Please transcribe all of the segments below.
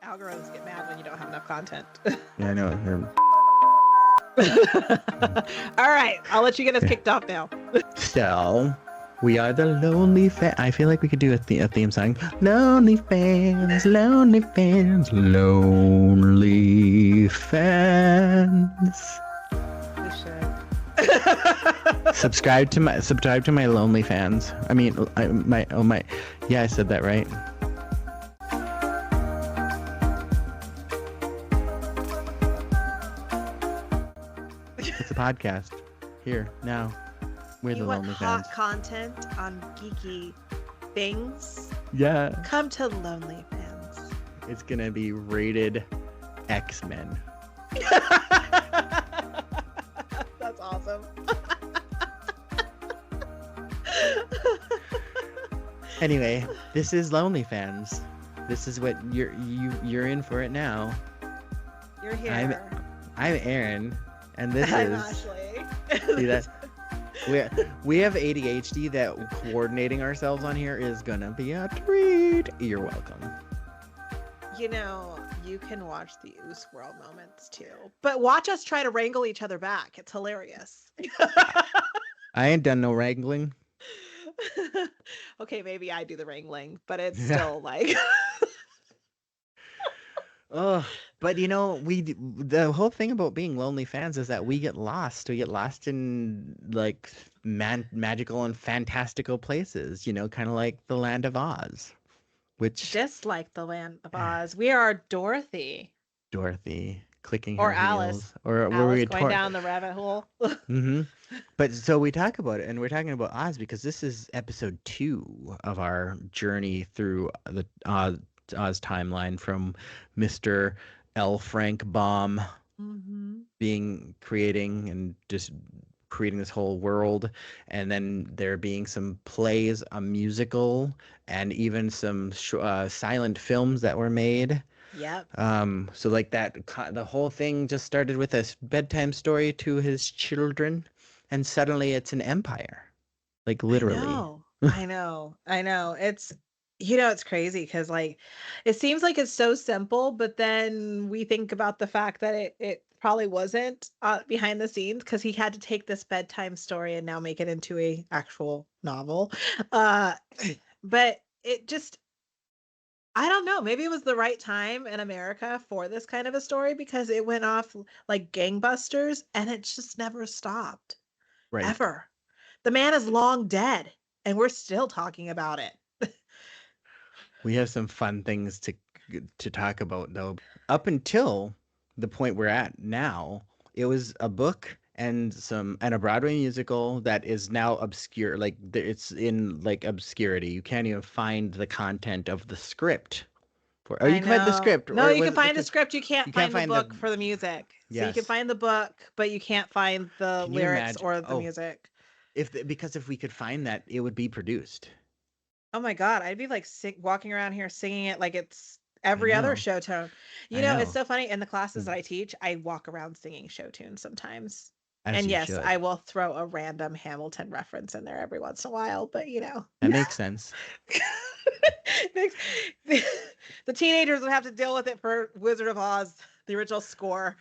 Algorithms get mad when you don't have enough content. Yeah, I know. All right, I'll let you get us kicked off now. So, we are the Lonely Fans. I feel like we could do a theme song. Lonely Fans, Lonely Fans, Lonely Fans. We should. Subscribe to my Lonely Fans. I mean, yeah, I said that right. It's a podcast. Here, now. We're the Lonely Fans. Hot content on geeky things? Yeah. Come to Lonely Fans. It's gonna be rated X-Men. That's awesome. Anyway, this is Lonely Fans. This is what you're in for it now. You're here. I'm Ehryn, and this I'm is Ashley. See that? We have ADHD that coordinating ourselves on here is gonna be a treat. You're welcome. You know, you can watch the Oos World moments too, but watch us try to wrangle each other back. It's hilarious. I ain't done no wrangling. Okay, maybe I do the wrangling, but it's still like. Oh, but you know, the whole thing about being Lonely Fans is that we get lost. We get lost in like magical and fantastical places, you know, kind of like the Land of Oz, which Just like the Land of Oz, we are Dorothy clicking or her Alice, heels, or were Alice we going down the rabbit hole. Mm-hmm. But so we talk about it, and we're talking about Oz because this is episode 2 of our journey through the Oz timeline from Mr. L. Frank Baum creating and just creating this whole world, and then there being some plays, a musical, and even some silent films that were made. Yep. So like that, the whole thing just started with a bedtime story to his children, and suddenly it's an empire, like literally. I know. It's, it's crazy because like it seems like it's so simple, but then we think about the fact that it probably wasn't behind the scenes, because he had to take this bedtime story and now make it into a actual novel. But it just, I don't know, maybe it was the right time in America for this kind of a story, because it went off like gangbusters and it just never stopped. Right. Ever. The man is long dead and we're still talking about it. We have some fun things to talk about though. Up until the point we're at now, it was a book and a Broadway musical that is now obscure. Like it's in like obscurity. You can't even find the content of the script. You can find the script. No, you can find the script. You can't find the book for the music. Yes. So you can find the book, but you can't find the lyrics or the music. Because if we could find that, it would be produced. Oh my God, I'd be like walking around here singing it like it's every other show tune. You know, it's so funny. In the classes that I teach, I walk around singing show tunes sometimes. And yes, I will throw a random Hamilton reference in there every once in a while, but that makes sense. The teenagers would have to deal with it for Wizard of Oz, the original score.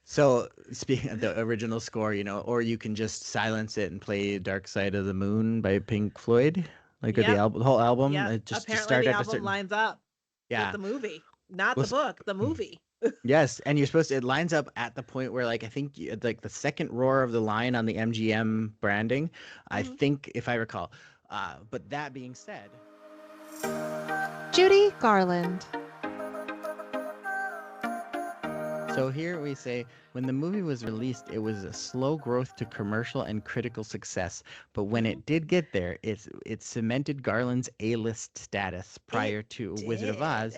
So speaking of the original score, or you can just silence it and play Dark Side of the Moon by Pink Floyd, or the whole album. Yeah, apparently the album lines up with the movie, not the book, the movie. Yes, and it lines up at the point where, like, I think like the second roar of the line on the MGM branding, I think, if I recall. But that being said, Judy Garland. So here we say, when the movie was released, it was a slow growth to commercial and critical success. But when it did get there, it cemented Garland's A-list status. Prior to Wizard of Oz,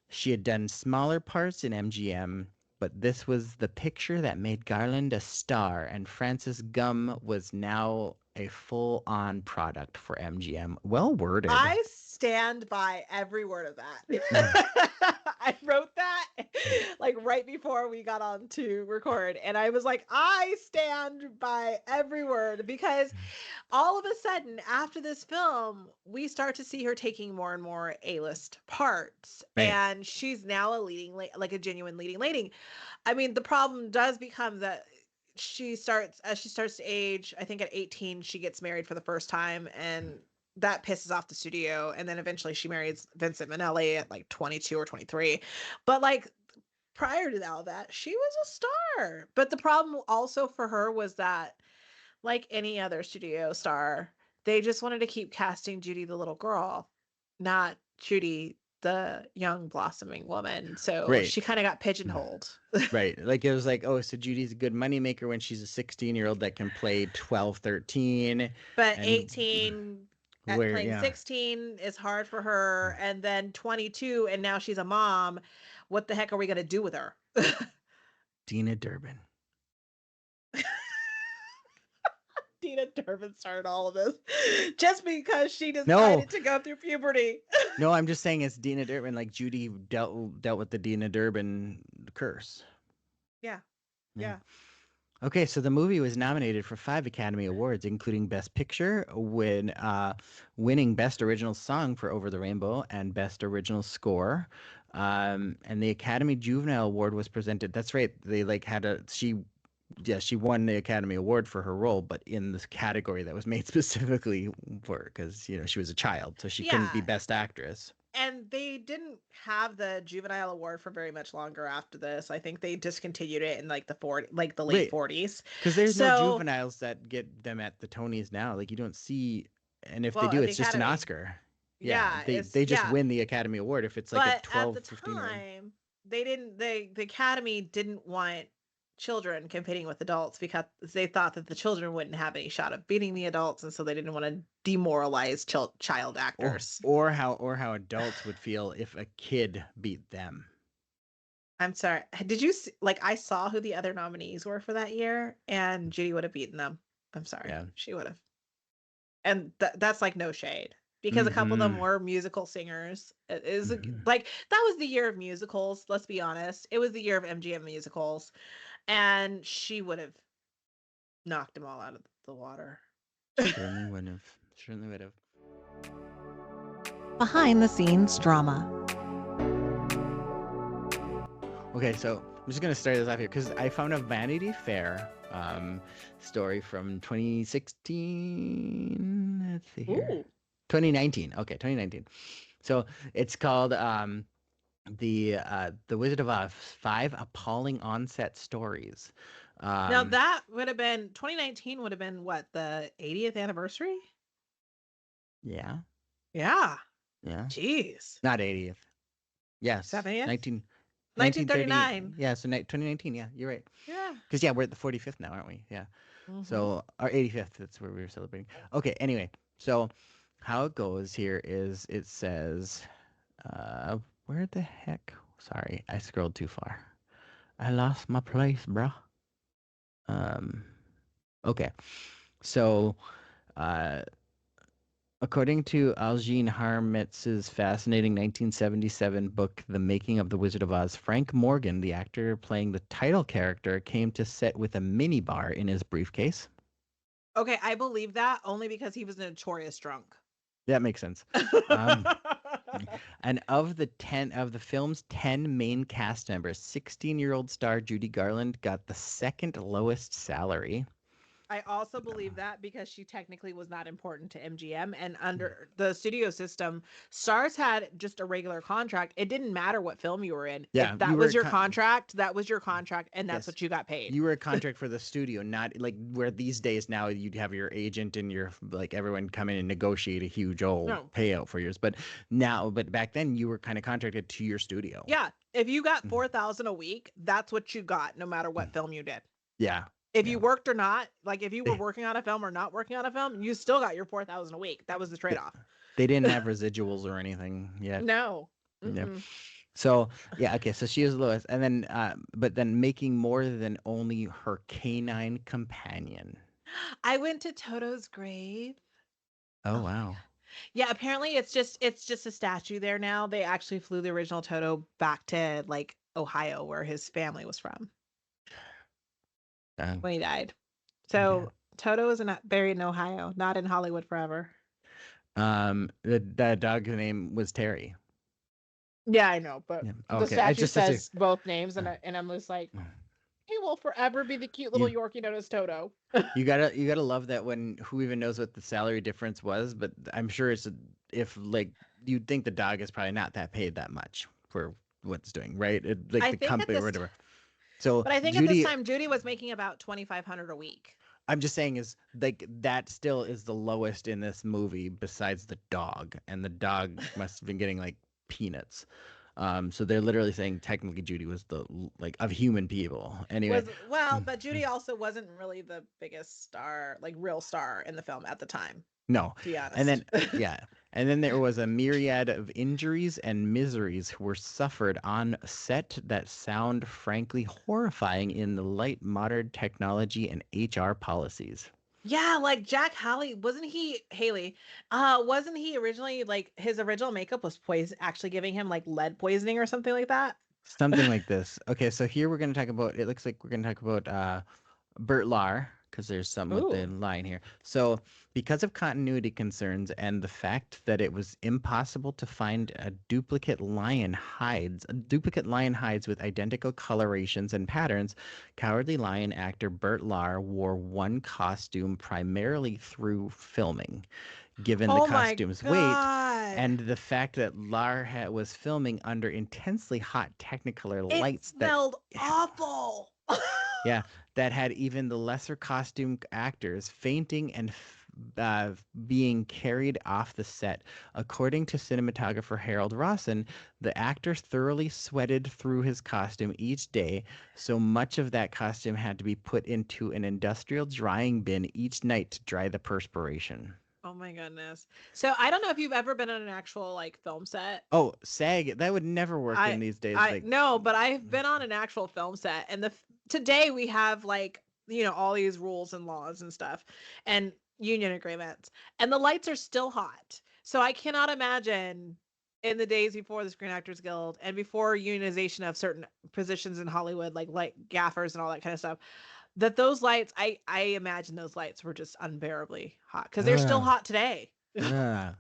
she had done smaller parts in MGM, but this was the picture that made Garland a star, and Frances Gum was now a full-on product for MGM. Well worded. I stand by every word of Mm. that. I wrote that like right before we got on to record, and I was like, I stand by every word because all of a sudden after this film we start to see her taking more and more A-list parts, Right. and she's now a like a genuine leading lady. I mean, the problem does become that as she starts to age, I think at 18 she gets married for the first time, and that pisses off the studio, and then eventually she marries Vincent Minnelli at like 22 or 23. But like prior to all that, she was a star. But the problem also for her was that, like any other studio star, they just wanted to keep casting Judy the little girl, not Judy the young blossoming woman. So Right. she kind of got pigeonholed. Right. Like it was like, oh, so Judy's a good moneymaker when she's a 16-year-old that can play 12, 13, But and 18 at where, playing yeah, 16 is hard for her, and then 22 and now she's a mom. What the heck are we going to do with her? Dina Durbin. Tina Durbin started all of this just because she No, decided to go through puberty. no, I'm just saying it's Dina Durbin. Like Judy dealt with the Dina Durbin curse. Yeah. Yeah. Yeah. Okay, so the movie was nominated for 5 Academy Awards, including Best Picture, winning Best Original Song for Over the Rainbow and Best Original Score. And the Academy Juvenile Award was presented. That's right. They like had a she won the Academy Award for her role, but in this category that was made specifically for her because she was a child, so she couldn't be Yeah. Best Actress. And they didn't have the juvenile award for very much longer after this. I think they discontinued it in like the late Right, 40s. because there's no So, juveniles that get them at the Tonys now. Like you don't see, and if they well, do, at the it's just an Academy. Oscar. Yeah, Yeah, they just yeah. win the Academy Award if it's like a But at the 12, 15-year-old. time, the Academy didn't want children competing with adults because they thought that the children wouldn't have any shot of beating the adults, and so they didn't want to demoralize child Or actors. or how adults would feel if a kid beat them. I'm sorry. Did you see, like I saw who the other nominees were for that year, and Judy would have beaten them. I'm sorry. Yeah. She would have. And that's like no shade because a couple of them Mm-hmm. were musical singers. It is Mm-hmm. like that was the year of musicals, let's be honest. It was the year of MGM musicals, and she would have knocked them all out of the water. Certainly would have. Certainly would have. Behind the scenes drama. Okay, so I'm just gonna start this off here because I found a Vanity Fair story from 2016. Let's see here. Ooh. 2019. Okay, 2019. So it's called the Wizard of Oz: 5 Appalling Onset Stories. Now that would have been 2019 would have been what, the 80th anniversary? Yeah, Yeah. yeah. Jeez. Not 80th. Yes, 70th? 1930. 1939. Yeah, so 2019. Yeah, you're right. Yeah. Because yeah, we're at the 45th now, aren't we? Yeah. So our 85th. That's where we were celebrating. Okay. Anyway, so how it goes here is it says, where the heck? Sorry, I scrolled too far. I lost my place, bruh. Okay. So, uh, according to Algene Harmitz's fascinating 1977 book, The Making of the Wizard of Oz, Frank Morgan, the actor playing the title character, came to set with a minibar in his briefcase. Okay, I believe that only because he was a notorious drunk. That makes sense. And of the film's 10 main cast members, 16-year-old star Judy Garland got the second lowest salary. I also believe that because she technically was not important to MGM, and under the studio system, stars had just a regular contract. It didn't matter what film you were in. Yeah, If that you were was your contract, that was your contract, and that's yes, what you got paid. you were a contract for the studio, not like where these days now you'd have your agent and your like everyone come in and negotiate a huge old No. payout for yours. But back then you were kind of contracted to your studio. Yeah, if you got 4,000 a week, that's what you got, no matter what film you did. Yeah. If Yeah. you worked or not, like if you were working on a film or not working on a film, you still got your 4,000 a week. That was the trade-off. They didn't have residuals or anything yet. No. Yeah. Mm-mm. So yeah, okay. So she was the lowest, and then but then making more than only her canine companion. I went to Toto's grave. Oh Oh my wow. God. Yeah, apparently it's just a statue there now. They actually flew the original Toto back to like Ohio where his family was from Um, when he died. yeah. So Toto is not buried in Ohio, not in Hollywood forever. The dog's name was Terry. Yeah, I know, but Yeah. the Okay. It's statue just such a says both names, and I'm just like, he will forever be the cute little you Yorkie known as Toto. you gotta love that when who even knows what the salary difference was, but I'm sure if like you'd think the dog is probably not that paid that much for what it's doing, right? Like I the think at company or this, whatever. So but I think at this Judy, time Judy was making about 2,500 a week. I'm just saying is like that still is the lowest in this movie besides the dog, and the dog must have been getting like peanuts. So they're literally saying technically Judy was the like of human people. Anyway, Was well, but Judy also wasn't really the biggest star, like real star in the film at the time, no. to be And then honest. yeah. And then there was a myriad of injuries and miseries were suffered on set that sound frankly horrifying in the light modern technology and HR policies. Yeah, like Jack Haley, wasn't he Haley? Wasn't he originally like his original makeup was poison actually giving him like lead poisoning or something like that? Something like this. Okay, so here we're going to talk about, it looks like we're going to talk about Bert Lahr, because there's something with the Ooh. line here. So, because of continuity concerns and the fact that it was impossible to find duplicate lion hides with identical colorations and patterns, Cowardly Lion actor Bert Lahr wore one costume primarily through filming. Given the Oh my costume's weight God. and the fact that was filming under intensely hot Technicolor It lights that smelled awful. yeah, that had even the lesser costume actors fainting and uh, being carried off the set. According to cinematographer Harold Rawson, the actor thoroughly sweated through his costume each day, so much of that costume had to be put into an industrial drying bin each night to dry the perspiration. Oh my goodness. So I don't know if you've ever been on an actual like film set. Oh, SAG, that would never work in I these days. I Like, no, but I've been on an actual film set, and today we have like all these rules and laws and stuff, and union agreements, and the lights are still hot. So I cannot imagine in the days before the Screen Actors Guild and before unionization of certain positions in Hollywood, like gaffers and all that kind of stuff, that those lights, I imagine those lights were just unbearably hot because they're still ugh, hot today. ugh.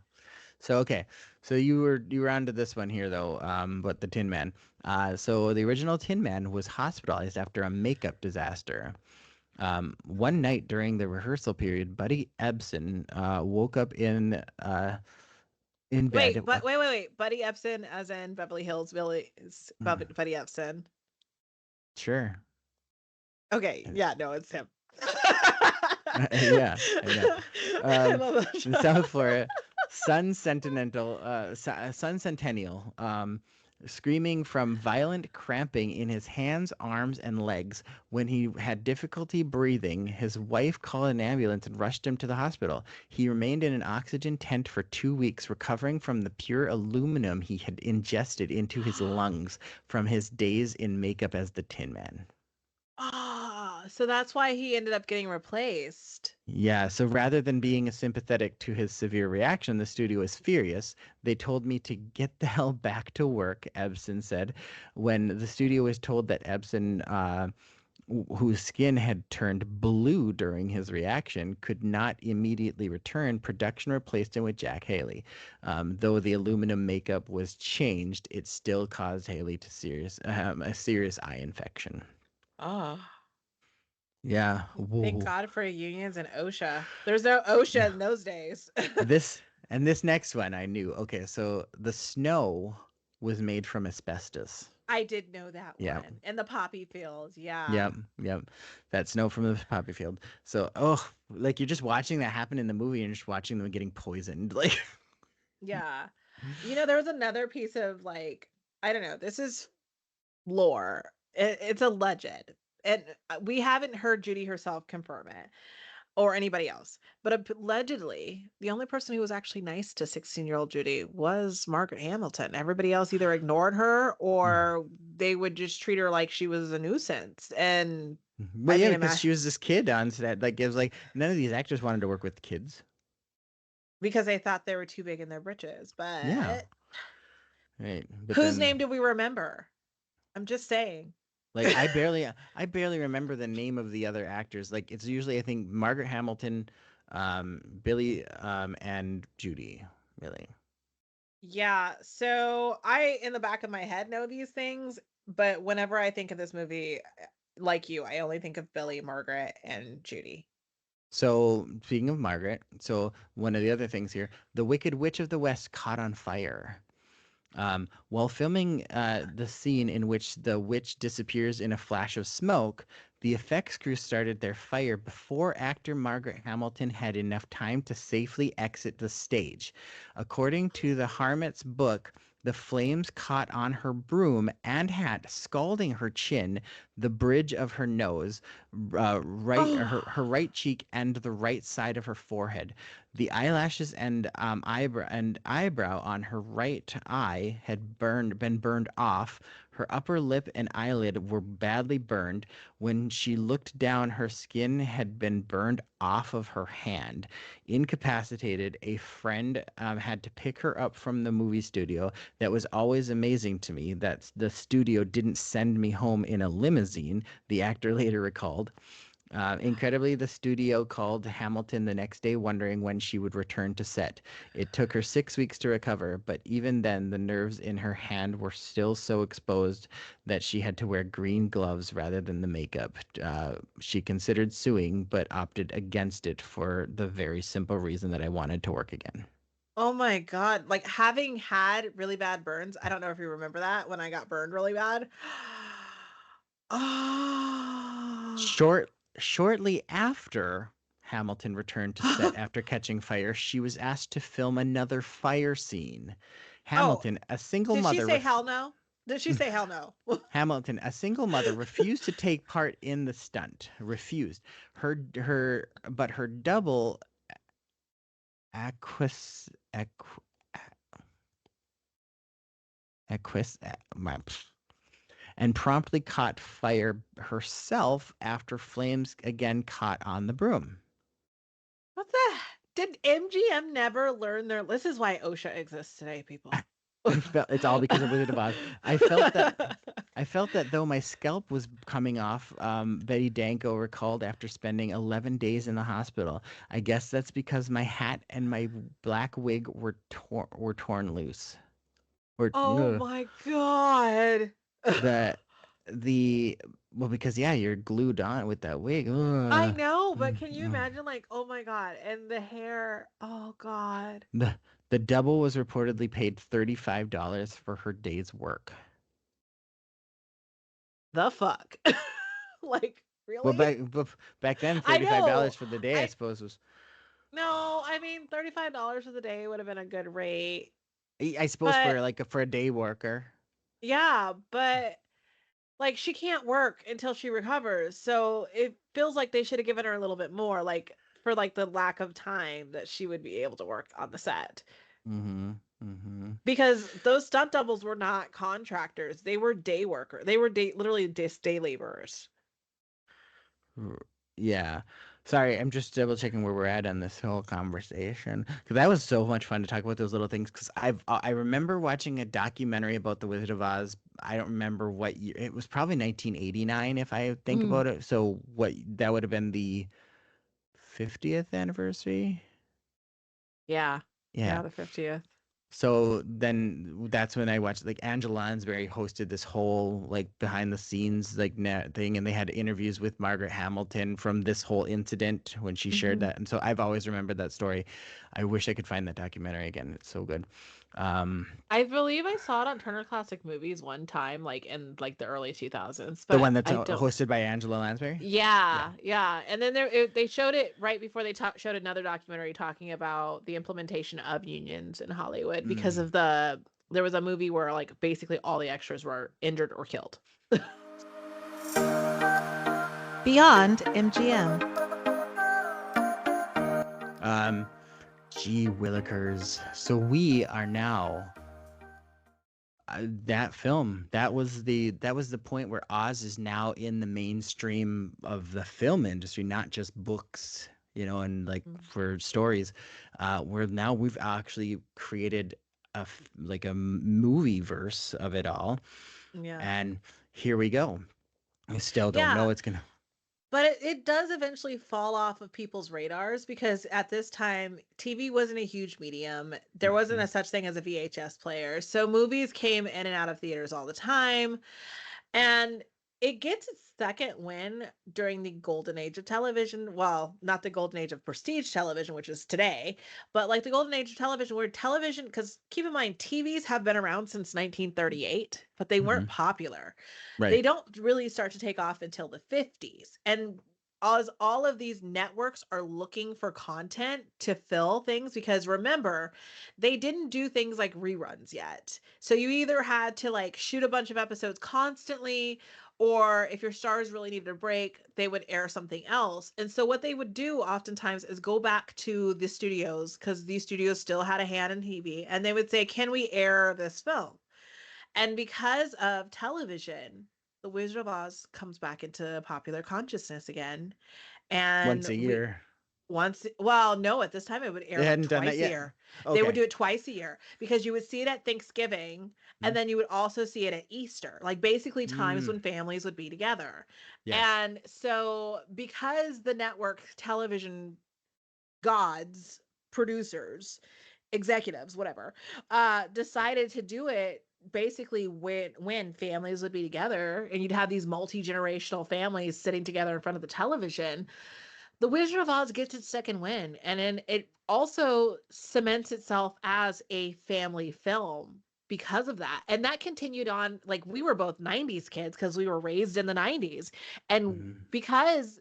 So okay, so you were onto this one here though, but the Tin Man. So the original Tin Man was hospitalized after a makeup disaster. One night during the rehearsal period, Buddy Ebsen woke up in bed. Wait, but wait. Buddy Epson, as in Beverly Hills Billy, is Mm, Buddy Epson. sure. Okay, yeah, no, it's him. Yeah, I know. I Um, love that in show. South Florida, Sun Centennial, screaming from violent cramping in his hands, arms, and legs. When he had difficulty breathing, his wife called an ambulance and rushed him to the hospital. He remained in an oxygen tent for 2 weeks, recovering from the pure aluminum he had ingested into his lungs from his days in makeup as the Tin Man. Ah, so that's why he ended up getting replaced. Yeah, so rather than being sympathetic to his severe reaction, the studio was furious. They told me to get the hell back to work, Ebsen said. When the studio was told that Ebsen, whose skin had turned blue during his reaction, could not immediately return, production replaced him with Jack Haley. Though the aluminum makeup was changed, it still caused Haley to a serious eye infection. Oh, Yeah. thank Whoa. God for unions and OSHA. There's no OSHA in those days. This this next one I knew. Okay, so the snow was made from asbestos. I did know that Yeah. one. And the poppy fields, yeah. Yep. Yep. That snow from the poppy field. So, oh, like you're just watching that happen in the movie and just watching them getting poisoned. Like, Yeah. There was another piece of like, I don't know, this is lore. It's a legend. And we haven't heard Judy herself confirm it or anybody else. But allegedly, the only person who was actually nice to 16-year-old Judy was Margaret Hamilton. Everybody else either ignored her or they would just treat her like she was a nuisance. And but I yeah, mean, because she was this kid on set. Like, it was like none of these actors wanted to work with kids. because they thought they were too big in their britches. Yeah, But right. But whose then, name do we remember? I'm just saying. like, I barely remember the name of the other actors. Like, it's usually, I think, Margaret Hamilton, Billy, and Judy. Really. Yeah, so I in the back of my head know these things, but whenever I think of this movie, like you, I only think of Billy, Margaret, and Judy. So, speaking of Margaret, so one of the other things here, the Wicked Witch of the West caught on fire. While filming the scene in which the witch disappears in a flash of smoke, the effects crew started their fire before actor Margaret Hamilton had enough time to safely exit the stage. According to the Harmot's book, the flames caught on her broom and hat, scalding her chin, the bridge of her nose, Oh, her right cheek, and the right side of her forehead. The eyelashes and eyebrow on her right eye had been burned off. Her upper lip and eyelid were badly burned. When she looked down, her skin had been burned off of her hand. Incapacitated, a friend had to pick her up from the movie studio. That was always amazing to me that the studio didn't send me home in a limousine, the actor later recalled. Incredibly, the studio called Hamilton the next day, wondering when she would return to set. It took her 6 weeks to recover, but even then, the nerves in her hand were still so exposed that she had to wear green gloves rather than the makeup. She considered suing, but opted against it for the very simple reason that I wanted to work again. oh my God. Like having had really bad burns, I don't know if you remember that when I got burned really bad. Oh. Short, Shortly after Hamilton returned to set after catching fire, she was asked to film another fire scene. Oh, Hamilton, a single did she mother, say hell no? Did she say hell no? Hamilton, a single mother, refused to take part in the stunt. Refused. But her double Aquis, Aqu, Aquis, and promptly caught fire herself after flames again caught on the broom. What the? Did MGM never learn their? This is why OSHA exists today, people. I felt it's all because of Wizard of Oz. I felt that though my scalp was coming off, Betty Danko recalled after spending 11 days in the hospital. I guess that's because my hat and my black wig were torn loose. Or Oh my God. the the well, because yeah, you're glued on with that wig. I Ugh. know, but Mm, can you mm. imagine, like, oh my God, and the hair, oh God. The double was reportedly paid $35 for her day's work. The fuck? Like, Well, really? back then, I $35 know. for the day, I I suppose was. no, I mean $35 for the day would have been a good rate. I suppose But for a day worker. yeah, but like she can't work until she recovers. So it feels like they should have given her a little bit more, like for like the lack of time that she would be able to work on the set. Mm-hmm. Mm-hmm. Because those stunt doubles were not contractors. They were day worker. They were literally just day laborers. Yeah. Sorry, I'm just double checking where we're at on this whole conversation because that was so much fun to talk about those little things. Because I remember watching a documentary about the Wizard of Oz. I don't remember what year. It was probably 1989 if I think Mm. about it. So what that would have been the 50th anniversary. Yeah. Yeah. Yeah, the 50th. So then that's when I watched like Angela Lansbury hosted this whole like behind the scenes like thing, and they had interviews with Margaret Hamilton from this whole incident when she shared Mhm. that. And so I've always remembered that story. I wish I could find that documentary again. It's so good. Um, I believe I saw it on Turner Classic Movies one time, like in like the early 2000s, the but one that's I don't. hosted by Angela Lansbury. Yeah. Yeah, yeah. And then they showed it right before they showed another documentary talking about the implementation of unions in Hollywood because Mm. of there was a movie where like basically all the extras were injured or killed. Beyond MGM. Um, Gee Willikers. So we are now that film that was the point where Oz is now in the mainstream of the film industry, not just books. and like Mm. for stories, where now we've actually created like a movie verse of it all, Yeah. and here we go. I still don't know Yeah. what's gonna. But it does eventually fall off of people's radars because at this time, TV wasn't a huge medium. There wasn't a Mhm, such thing as a VHS player. So movies came in and out of theaters all the time. And it gets its second win during the golden age of television. Well, not the golden age of prestige television, which is today, but like the golden age of television, where television, because keep in mind, TVs have been around since 1938, but they weren't mhm. popular. Right. They don't really start to take off until the 50s. And as all of these networks are looking for content to fill things, because remember, they didn't do things like reruns yet. So you either had to like shoot a bunch of episodes constantly, or if your stars really needed a break, they would air something else. And so what they would do oftentimes is go back to the studios, because these studios still had a hand in TV, and they would say, "Can we air this film?" And because of television, The Wizard of Oz comes back into popular consciousness again. Once And a year. well, no, at this time it would air They like hadn't done that twice a yet. year. They would Okay. do it twice a year because you would see it at Thanksgiving and Mm. then you would also see it at Easter, like basically times Mm. when families would be together. Yes. And so, because the network television gods, producers, executives, whatever, decided to do it basically when families would be together and you'd have these multi-generational families sitting together in front of the television. The Wizard of Oz gets its second win, and then it also cements itself as a family film because of that. And that continued on. Like, we were both 90s kids because we were raised in the 90s. And Mhm, because,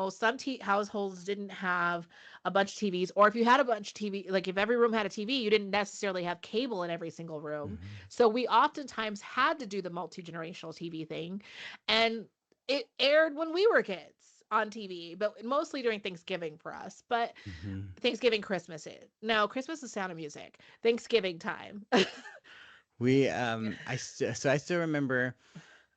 some households didn't have a bunch of TVs, or if you had a bunch of TV, like if every room had a TV, you didn't necessarily have cable in every single room. mhm. So we oftentimes had to do the multi-generational TV thing. And it aired when we were kids on TV, but mostly during Thanksgiving for us. But Mhm. Thanksgiving, Christmas, no, Christmas is Sound of Music. Thanksgiving time. So I still remember,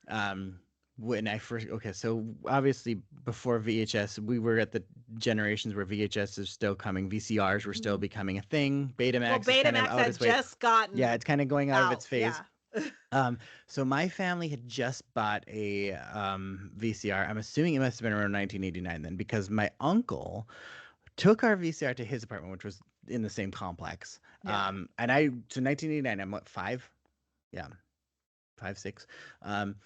um, when I first, okay, so obviously before VHS, we were at the generations where VHS is still coming, VCRs were still Mhm. becoming a thing, Well, Betamax is kind of Betamax out had its way. just Yeah, gotten it's kind of going out of its out. phase. Yeah. So my family had just bought a VCR. I'm assuming it must have been around 1989 then, because my uncle took our VCR to his apartment, which was in the same complex. Yeah. So 1989, I'm what, five? Yeah, 5, 6. Um,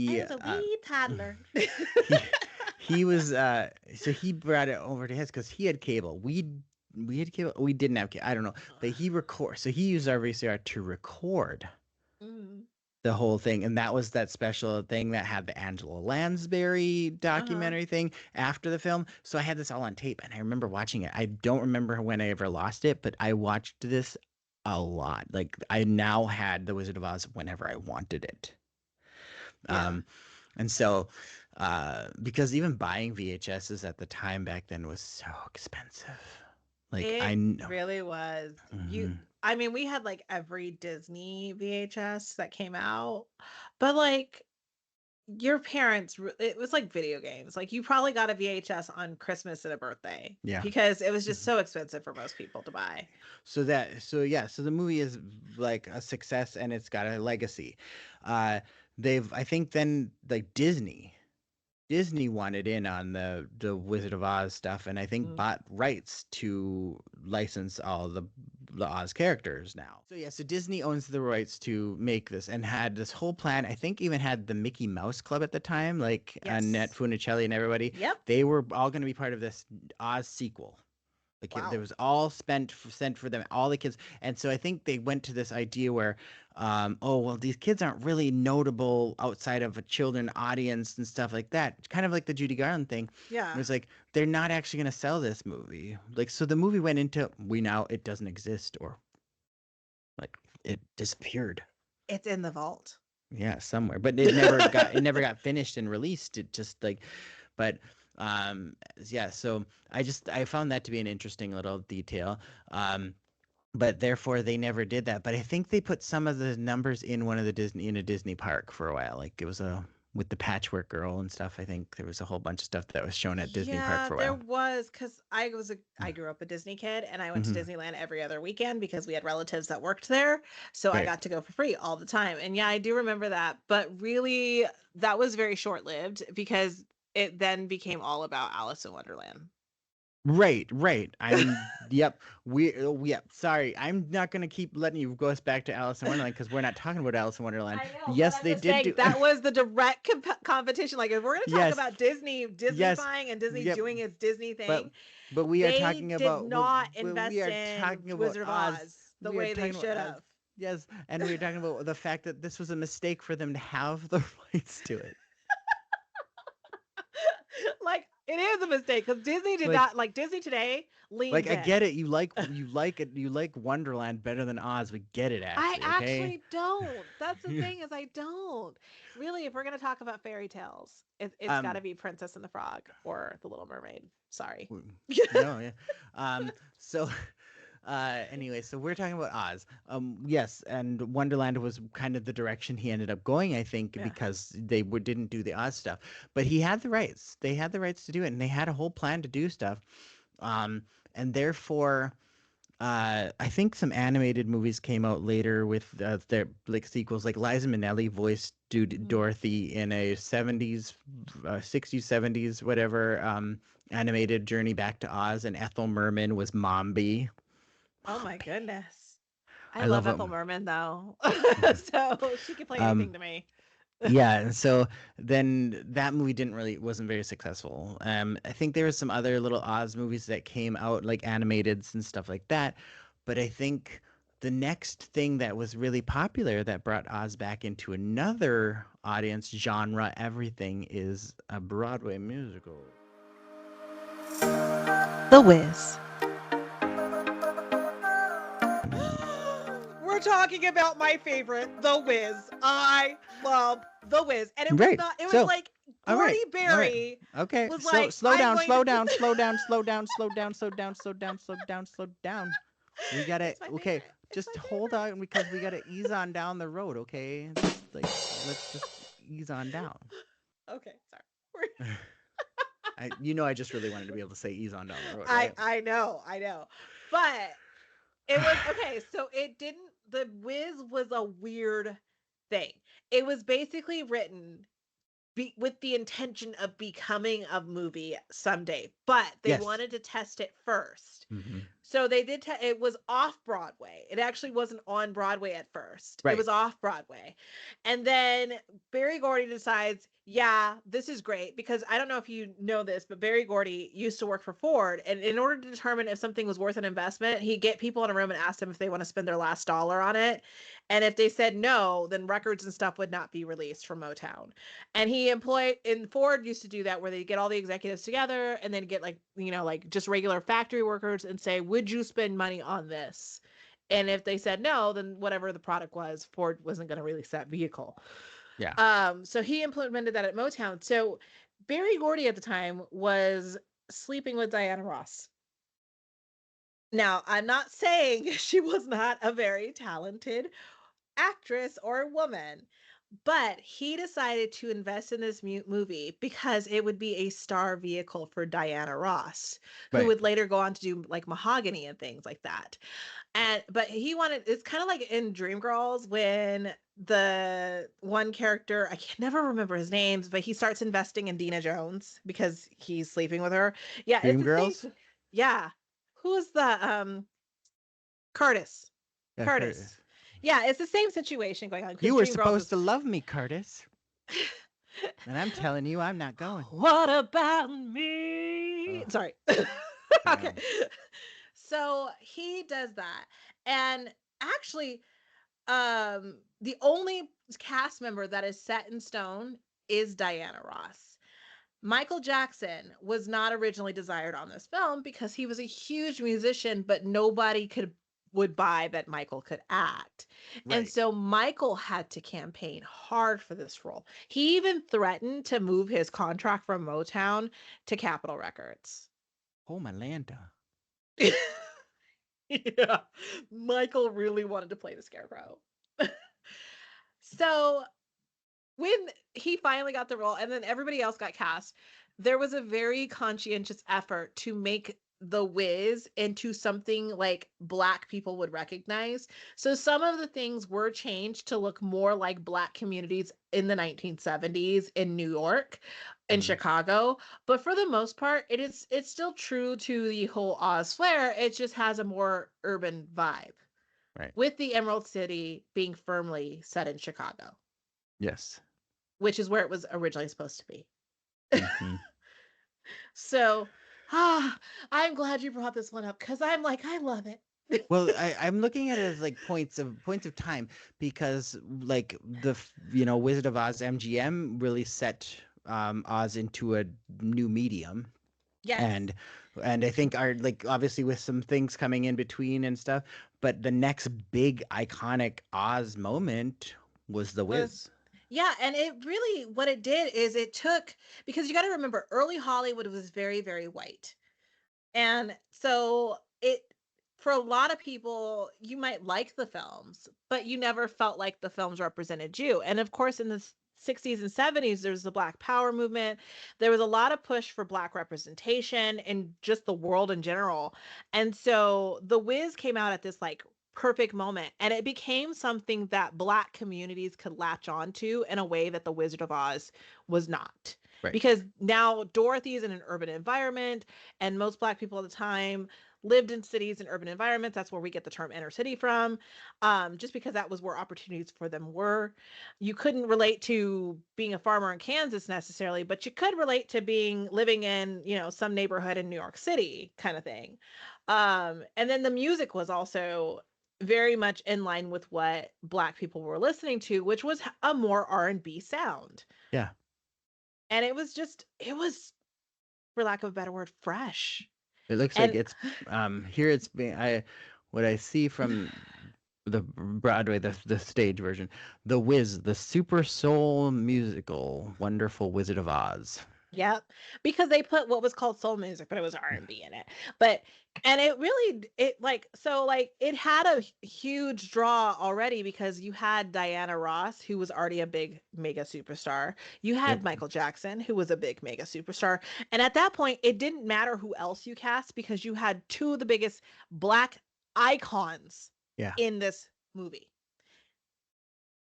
I he, was a wee toddler. he, he was, so he brought it over to his because he had cable. We had cable. We didn't have cable. I don't know, but so he used our VCR to record Mm. the whole thing, and that was that special thing that had the Angela Lansbury Uh-huh. documentary thing after the film. So I had this all on tape, and I remember watching it. I don't remember when I ever lost it, but I watched this a lot. Like, I now had The Wizard of Oz whenever I wanted it. Yeah. um and so, because even buying VHSs at the time back then was so expensive. Like, I It know. really was. Mhm, I mean, we had like every Disney VHS that came out, but like your parents, it was like video games. Like, you probably got a VHS on Christmas and a birthday yeah. because it was just Mhm. so expensive for most people to buy. So the movie is like a success, and it's got a legacy. Uh I think then, like, Disney wanted in on the Wizard of Oz stuff, and I think Mm. bought rights to license all the Oz characters now. So yeah, so Disney owns the rights to make this, and had this whole plan. I think even had the Mickey Mouse Club at the time, like Annette Yes. Funicelli and everybody. Yep. They were all going to be part of this Oz sequel. Like, there Wow. was all sent for them, all the kids. And so I think they went to this idea where, oh well, these kids aren't really notable outside of a children audience and stuff like that. Kind of like the Judy Garland thing. It Yeah. was like, they're not actually going to sell this movie. Like, so the movie went into, it doesn't exist, or like it disappeared. It's in the vault. Yeah, somewhere, but it never got finished and released. It just, like, but yeah. So I found that to be an interesting little detail. Um, but therefore they never did that. But I think they put some of the numbers in one of the Disney in a Disney park for a while. Like, it was a with the Patchwork Girl and stuff. I think there was a whole bunch of stuff that was shown at Disney Park Yeah, for a there while. was because I grew up a Disney kid and I went to Mm-hmm. Disneyland every other weekend because we had relatives that worked there. So I Right. got to go for free all the time. And yeah, I do remember that. But really, that was very short lived because it then became all about Alice in Wonderland. Right, right. Yep. Yep. Sorry, I'm not gonna keep letting you go us back to Alice in Wonderland because we're not talking about Alice in Wonderland. I know, but Yes, I'm they just did saying do. that was the direct competition. Like, if we're going to talk Yes, about Disney, yes, Disneyfying and Disney yep. doing its Disney But thing, but we are they talking did about not we invest are in talking about Wizard of Oz. Oz the We are way they talking about should Oz. have. Yes, and we are talking about the fact that this was a mistake for them to have the rights to it. Like, it is a mistake because Disney did Like not, like, Disney today like leans I in. get it. You like Wonderland better than Oz. We get it, I Ashley. Okay. actually don't. That's the thing, is I don't. Really, if we're going to talk about fairy tales, it's got um. to be Princess and the Frog or The Little Mermaid. Sorry. No. Yeah. So. Anyway, so we're talking about Oz. Yes, and Wonderland was kind of the direction he ended up going, I think, Yeah. because they didn't do the Oz stuff. But he had the rights. They had the rights to do it, and they had a whole plan to do stuff. Um, and therefore, I think some animated movies came out later with their like sequels. Like Liza Minnelli voiced Mhm. Dorothy in a 70s, 60s, 70s, whatever animated Journey Back to Oz, and Ethel Merman was Mombi. Oh my Mombi. goodness. I I love love Ethel them. Merman though. Mhm. So she can play Um, anything to me. yeah, and so then that movie wasn't very successful. I think there was some other little Oz movies that came out, like animateds and stuff like that. But I think the next thing that was really popular that brought Oz back into another audience genre, everything, is a Broadway musical. The Wiz. We're talking about my favorite, The Wiz. I love The Wiz. And it was Right. not, it was So, like all right. Gordy All right. Berry Okay. was Slow like, slow I'm down, going to slow down, slow down, slow down, slow down, slow down, slow down, slow down, slow down. We gotta It's my okay, favorite. It's my just hold favorite. on because we gotta ease on down the road, okay? Let's just ease on down. Okay, sorry. We're- I just really wanted to be able to say ease on down the road, I right? I know, I know. But it was okay, so it didn't The Wiz was a weird thing. It was basically written with the intention of becoming a movie someday, but they Yes. wanted to test it first. Hmm. So they did it was off Broadway. It actually wasn't on Broadway at first. It Right. was off Broadway. And then Barry Gordy decides, yeah, this is great, because I don't know if you know this, but Barry Gordy used to work for Ford, and in order to determine if something was worth an investment, he'd get people in a room and ask them if they want to spend their last dollar on it. And if they said no, then records and stuff would not be released from Motown. And he employed in Ford used to do that, where they get all the executives together and then get, like, like just regular factory workers and say, would you spend money on this? And if they said no, then whatever the product was, Ford wasn't going to release that vehicle. Yeah. So he implemented that at Motown. So Barry Gordy at the time was sleeping with Diana Ross. Now, I'm not saying she was not a very talented actress or woman, but he decided to invest in this movie because it would be a star vehicle for Diana Ross, who Right. would later go on to do like Mahogany and things like that. And but he wanted, it's kind of like in Dreamgirls when the one character, I can never remember his names, but he starts investing in Dina Jones because he's sleeping with her. Yeah, it's the same. Dreamgirls? Yeah. Who's the Curtis? Yeah, Curtis. Curtis. Yeah, it's the same situation going on You because were Dreamgirls supposed is to love me, Curtis. And I'm telling you, I'm not going. what about me? Oh, Sorry. Okay. damn. So he does that. And actually, the only cast member that is set in stone is Diana Ross. Michael Jackson was not originally desired on this film because he was a huge musician, but nobody would buy that Michael could act. And Right. so Michael had to campaign hard for this role. He even threatened to move his contract from Motown to Capitol Records. Oh, my Lanta. Yeah. Michael really wanted to play the Scarecrow. So when he finally got the role and then everybody else got cast, there was a very conscientious effort to make the Wiz into something like Black people would recognize. So some of the things were changed to look more like Black communities in the 1970s in New York, in Mhm. Chicago, but for the most part it's still true to the whole Oz flair. It just has a more urban vibe, Right. with the Emerald City being firmly set in Chicago, Yes. which is where it was originally supposed to be. Hmm. So, ah, I'm glad you brought this one up because I'm like, I love it. Well, I'm looking at it as like points of time because like Wizard of Oz MGM really set Oz into a new medium. Yes. and and I think are like obviously with some things coming in between and stuff, but the next big iconic Oz moment was The Was Wiz. Yeah, and it really what it did is it took, because you got to remember early Hollywood was very, very white. And so it, for a lot of people, you might like the films, but you never felt like the films represented you. And of course, in the 60s and 70s, there's the Black Power movement. There was a lot of push for Black representation in just the world in general. And so The Wiz came out at this like perfect moment, and it became something that Black communities could latch on to in a way that The Wizard of Oz was not. Right. Because now Dorothy's in an urban environment, and most Black people at the time lived in cities and urban environments. That's where we get the term inner city from, just because that was where opportunities for them were. You couldn't relate to being a farmer in Kansas necessarily, but you could relate to being living in, some neighborhood in New York City kind of thing. And then the music was also very much in line with what Black people were listening to, which was a more R&B sound. Yeah. And it was, for lack of a better word, fresh. It looks like And it's here it's being I what I see from the Broadway, the stage version, The Wiz, the Super Soul Musical, Wonderful Wizard of Oz. yep, because they put what was called soul music, but it was R&B in it. But and it really, it like, so like it had a huge draw already because you had Diana Ross, who was already a big mega superstar. You had Yep. Michael Jackson, who was a big mega superstar. And at that point, it didn't matter who else you cast because you had two of the biggest Black icons Yeah. in this movie.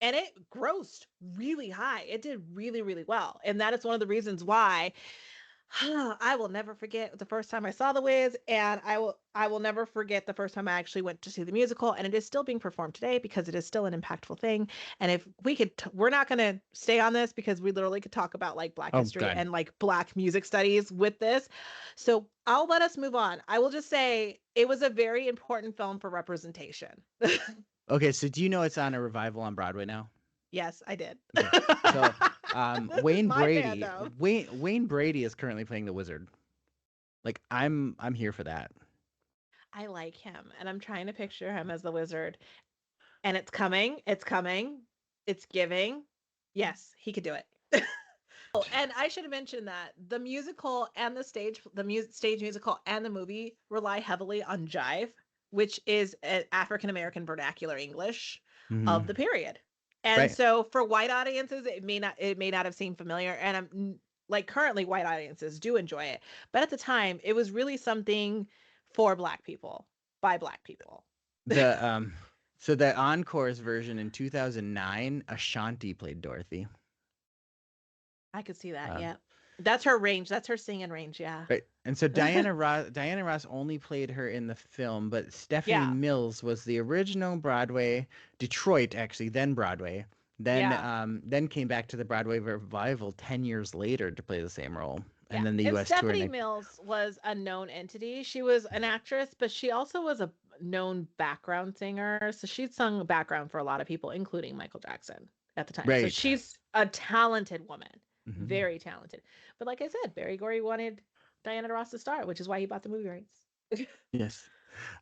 And it grossed really high. It did really, really well. And that is one of the reasons why I will never forget the first time I saw The Wiz, and I will never forget the first time I actually went to see the musical, and it is still being performed today because it is still an impactful thing. And if we could we're not going to stay on this because we literally could talk about like Black Oh history God. and like Black music studies with this. So, I'll let us move on. I will just say it was a very important film for representation. Okay, so do you know it's on a revival on Broadway now? Yes, I did. Okay. So This is my fandom. Wayne Brady is currently playing the Wizard. Like I'm here for that. I like him, and I'm trying to picture him as the wizard. And it's coming. It's coming. It's giving. Yes, he could do it. Oh, and I should have mentioned that the musical and stage musical and the movie rely heavily on jive, which is an African American vernacular English of Hmm. the period. And Right. so for white audiences, it may not have seemed familiar. And like currently white audiences do enjoy it, but at the time, it was really something for Black people by Black people. The so the Encores version in 2009, Ashanti played Dorothy. I could see that. Um, Yeah, that's her range. That's her singing range. Yeah. right. And so Diana Ross only played her in the film, but Stephanie Yeah. Mills was the original Broadway, Detroit actually, then Broadway. Yeah. Then came back to the Broadway revival 10 years later to play the same role. Yeah. And then the And US tour Stephanie next. Mills was a known entity. She was an actress, but she also was a known background singer. So she'd sung background for a lot of people, including Michael Jackson at the time. So Right. she's a talented woman, Hmm. very talented. But like I said, Barry Gorey wanted Diana Ross to star, which is why he bought the movie rights. Yes.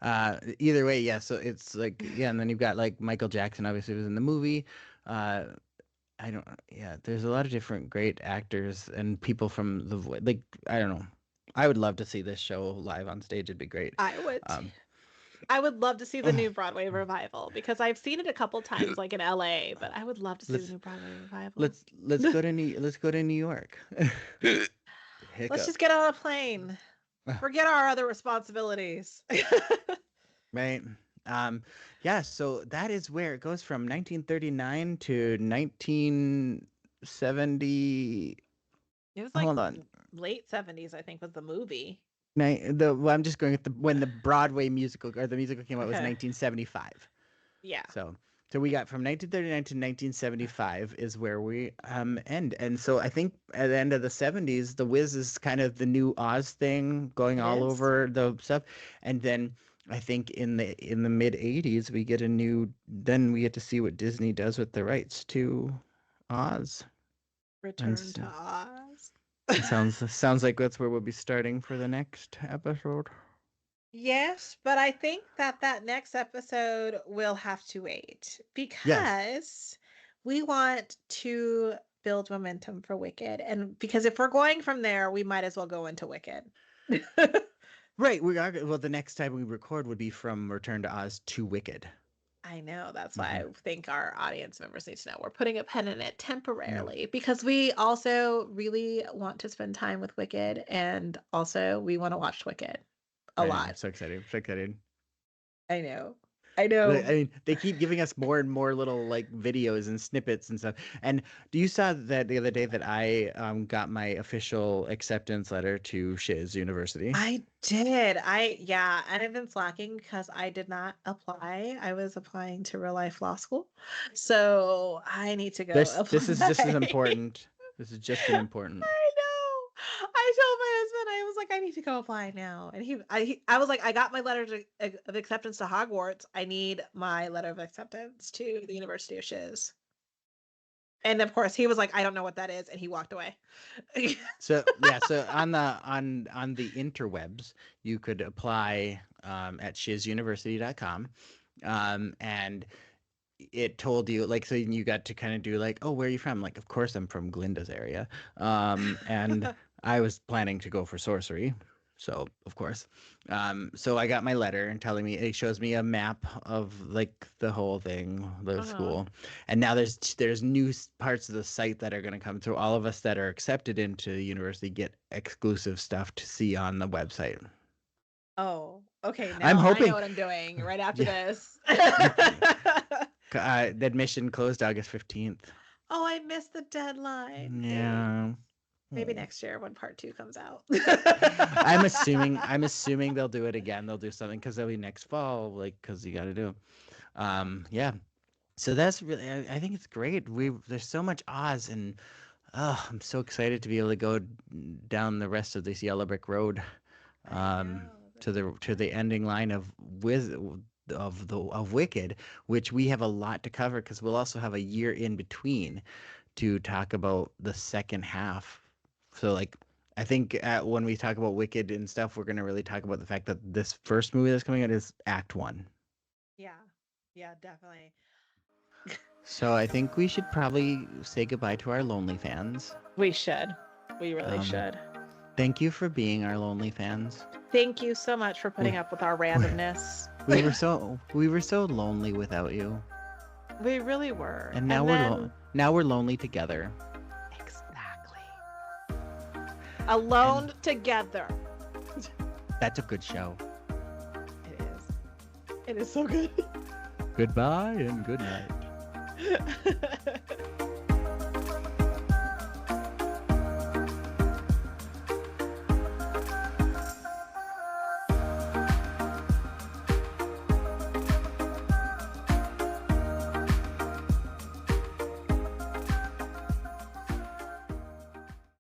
Either way, yeah. So it's like, yeah, and then you've got like Michael Jackson obviously was in the movie. Uh, I don't, yeah, there's a lot of different great actors and people from like, I don't know. I would love to see this show live on stage. It'd be great. I would. Um, I would love to see the new Broadway revival because I've seen it a couple times, like in LA, but I would love to see the let's new Broadway revival. let's go to New York. Let's Hiccup. just get on a plane. Forget our other responsibilities. Right. Um, yeah, so that is where it goes from 1939 to 1970. It was like Hold on. late 70s, I think, was the movie. I'm just going at when the Broadway musical or the musical came out was Okay. 1975. Yeah. So we got from 1939 to 1975 is where we end. And so I think at the end of the 70s, The Wiz is kind of the new Oz thing going It all is. over the stuff. And then I think in the mid 80s we get then we get to see what Disney does with the rights to Oz. Return to Oz. It sounds like that's where we'll be starting for the next episode. Yes, but I think that next episode will have to wait because we want to build momentum for Wicked. And because if we're going from there, we might as well go into Wicked. Right, well the next time we record would be from Return to Oz to Wicked. I know. That's why I think our audience members need to know. We're putting a pin in it temporarily No. because we also really want to spend time with Wicked, and also we want to watch Wicked a lot. I'm so excited. I'm so excited. I know. I know. I mean, they keep giving us more and more little like videos and snippets and stuff. And do you saw that the other day that I got my official acceptance letter to Shiz University? I did. And I've been slacking because I did not apply. I was applying to real life law school. So I need to go apply. This is just as important. This is just as important. I know. I told my husband, I was like, I need to go apply now. And I was like, I got my letter of acceptance to Hogwarts. I need my letter of acceptance to the University of Shiz. And of course, he was like, I don't know what that is, and he walked away. So on the interwebs, you could apply at shizuniversity.com, and it told you like, so you got to kind of do like, oh, where are you from? Like, of course I'm from Glinda's area, and I was planning to go for sorcery, so of course, so I got my letter and telling me, it shows me a map of like the whole thing, the school, and now there's new parts of the site that are going to come through. All of us that are accepted into the university get exclusive stuff to see on the website. Oh, okay. Now I'm hoping I know what I'm doing right after this. The admission closed August 15th. Oh, I missed the deadline. Yeah. Maybe next year when part 2 comes out. I'm assuming they'll do it again. They'll do something because they'll be next fall, like, because you got to do. Yeah. So that's really, I think it's great. There's so much Oz, and I'm so excited to be able to go down the rest of this yellow brick road, to the ending line of Wicked, which we have a lot to cover because we'll also have a year in between to talk about the second half. So like, I think when we talk about Wicked and stuff, we're going to really talk about the fact that this first movie that's coming out is Act 1. Yeah, definitely. So I think we should probably say goodbye to our lonely fans. We should. We really should. Thank you for being our lonely fans. Thank you so much for putting up with our randomness. We were so lonely without you. We really were. And now we're lonely together. Exactly. Alone together. That's a good show. It is. It is so good. Goodbye and good night.